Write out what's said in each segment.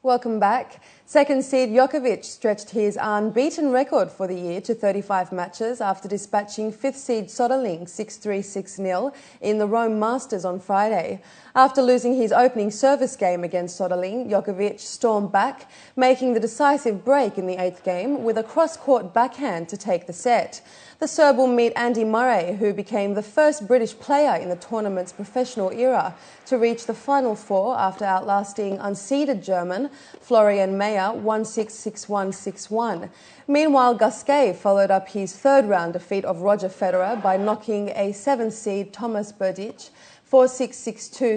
Welcome back. Second seed Djokovic stretched his unbeaten record for the year to 35 matches after dispatching fifth seed Soderling 6-3, 6-0 in the Rome Masters on Friday. After losing his opening service game against Soderling, Djokovic stormed back, making the decisive break in the eighth game with a cross-court backhand to take the set. The Serb will meet Andy Murray, who became the first British player in the tournament's professional era to reach the Final Four after outlasting unseeded German Florian Mayer 1-6, 6-1, 6-1. Meanwhile, Gasquet followed up his third-round defeat of Roger Federer by knocking a seventh seed Thomas Berdych 4-6, 6-2,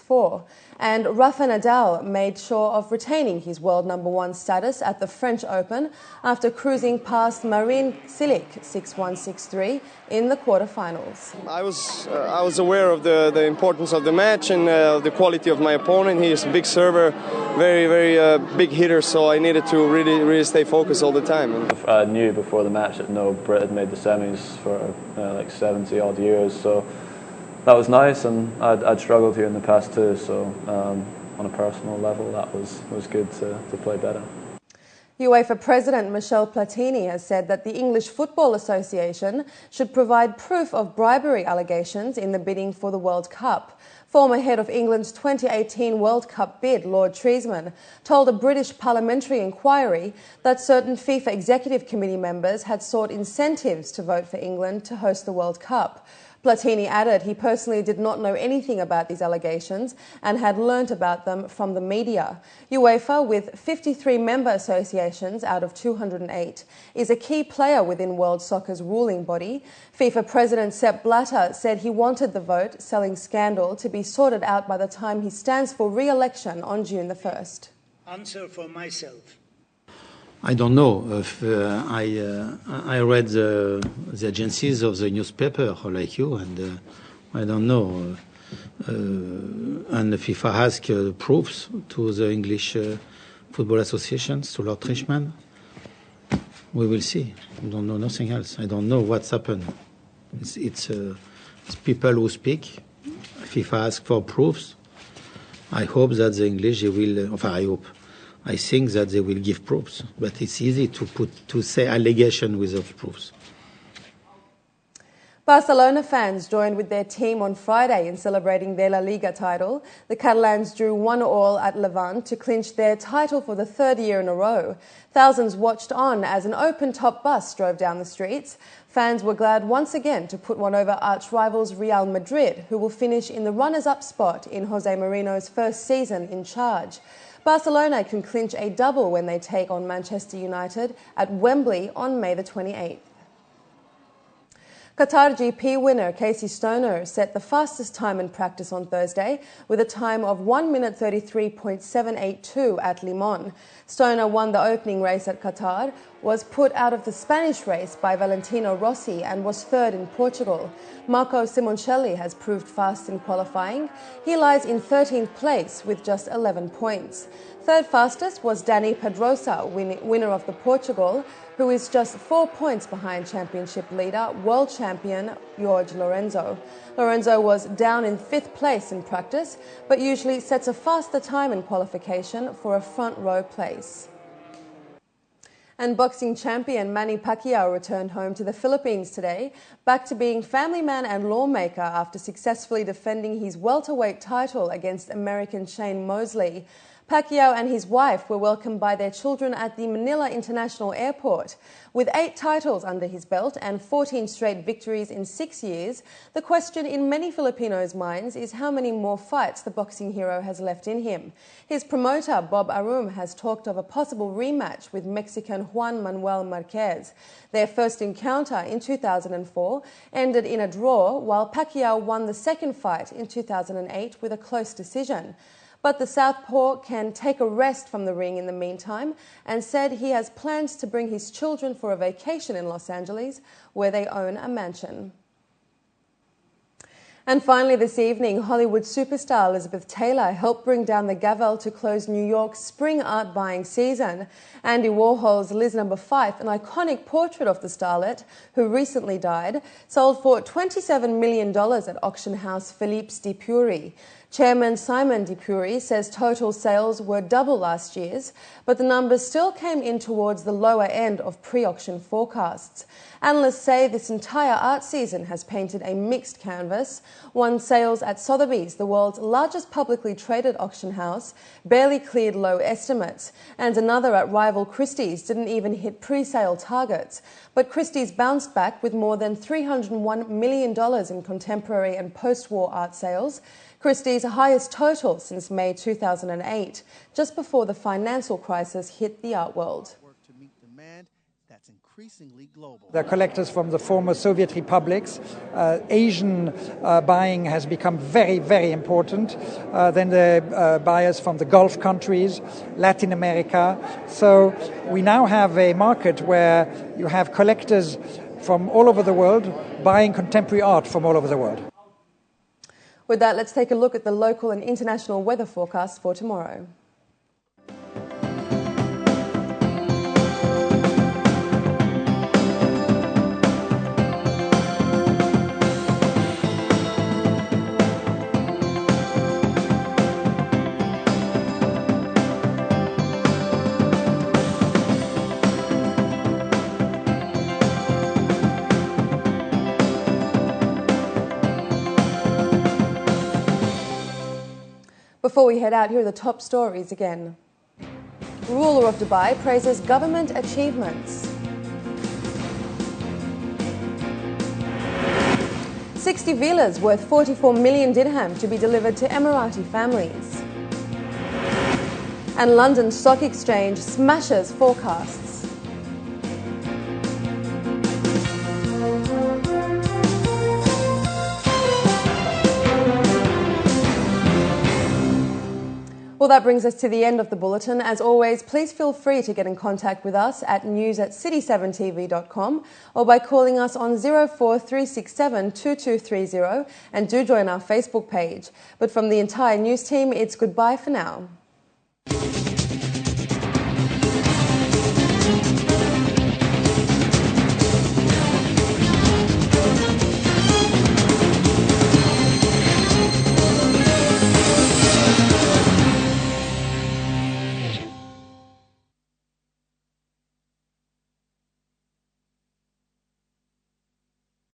6-4. And Rafa Nadal made sure of retaining his world number one status at the French Open after cruising past Marin Cilic 6-1, 6-3 in the quarterfinals. I was aware of the importance of the match and the quality of my opponent. He is a big server, very big hitter, so I needed to really stay focused all the time. I knew before the match that no Brit had made the semis for like 70 odd years, so that was nice, and I'd struggled here in the past too, so on a personal level that was good to play better. UEFA President Michel Platini has said that the English Football Association should provide proof of bribery allegations in the bidding for the World Cup. Former head of England's 2018 World Cup bid, Lord Treesman, told a British parliamentary inquiry that certain FIFA Executive Committee members had sought incentives to vote for England to host the World Cup. Platini added he personally did not know anything about these allegations and had learnt about them from the media. UEFA, with 53 member associations out of 208, is a key player within world soccer's ruling body. FIFA President Sepp Blatter said he wanted the vote-selling scandal to be sorted out by the time he stands for re-election on June the 1st. Answer for myself. I don't know. If, I read the agencies of the newspaper, like you, and I don't know. And FIFA asked proofs to the English football associations, to Lord Treesman. We will see. I don't know nothing else. I don't know what's happened. It's people who speak. FIFA asks for proofs. I hope that the English will. I think that they will give proofs, but it's easy to say allegation without proofs. Barcelona fans joined with their team on Friday in celebrating their La Liga title. The Catalans drew 1-1 at Levante to clinch their title for the third year in a row. Thousands watched on as an open-top bus drove down the streets. Fans were glad once again to put one over arch-rivals Real Madrid, who will finish in the runners-up spot in Jose Mourinho's first season in charge. Barcelona can clinch a double when they take on Manchester United at Wembley on May the 28th. Qatar GP winner Casey Stoner set the fastest time in practice on Thursday with a time of 1 minute 33.782 at Le Mans. Stoner won the opening race at Qatar, was put out of the Spanish race by Valentino Rossi and was third in Portugal. Marco Simoncelli has proved fast in qualifying. He lies in 13th place with just 11 points. Third fastest was Dani Pedrosa, winner of the Portugal, who is just 4 points behind championship leader, world champion Jorge Lorenzo. Lorenzo was down in 5th place in practice, but usually sets a faster time in qualification for a front row place. And boxing champion Manny Pacquiao returned home to the Philippines today, back to being family man and lawmaker after successfully defending his welterweight title against American Shane Mosley. Pacquiao and his wife were welcomed by their children at the Manila International Airport. With 8 titles under his belt and 14 straight victories in 6 years, the question in many Filipinos' minds is how many more fights the boxing hero has left in him. His promoter, Bob Arum, has talked of a possible rematch with Mexican Juan Manuel Marquez. Their first encounter in 2004 ended in a draw, while Pacquiao won the second fight in 2008 with a close decision. But the southpaw can take a rest from the ring in the meantime and said he has plans to bring his children for a vacation in Los Angeles, where they own a mansion. And finally this evening, Hollywood superstar Elizabeth Taylor helped bring down the gavel to close New York's spring art buying season. Andy Warhol's Liz No. 5, an iconic portrait of the starlet, who recently died, sold for $27 million at auction house Philippe's de Pury. Chairman Simon Dipuri says total sales were double last year's, but the numbers still came in towards the lower end of pre-auction forecasts. Analysts say this entire art season has painted a mixed canvas. One sales at Sotheby's, the world's largest publicly traded auction house, barely cleared low estimates, and another at rival Christie's didn't even hit pre-sale targets. But Christie's bounced back with more than $301 million in contemporary and post-war art sales, Christie's highest total since May 2008, just before the financial crisis hit the art world. They're collectors from the former Soviet republics. Asian buying has become very, very important. Then the buyers from the Gulf countries, Latin America. So we now have a market where you have collectors from all over the world buying contemporary art from all over the world. With that, let's take a look at the local and international weather forecast for tomorrow. Before we head out, here are the top stories again. Ruler of Dubai praises government achievements. 60 villas worth 44 million dirham to be delivered to Emirati families. And London Stock Exchange smashes forecasts. Well, that brings us to the end of the bulletin. As always, please feel free to get in contact with us at news@city7tv.com or by calling us on 04367 2230, and do join our Facebook page. But from the entire news team, it's goodbye for now.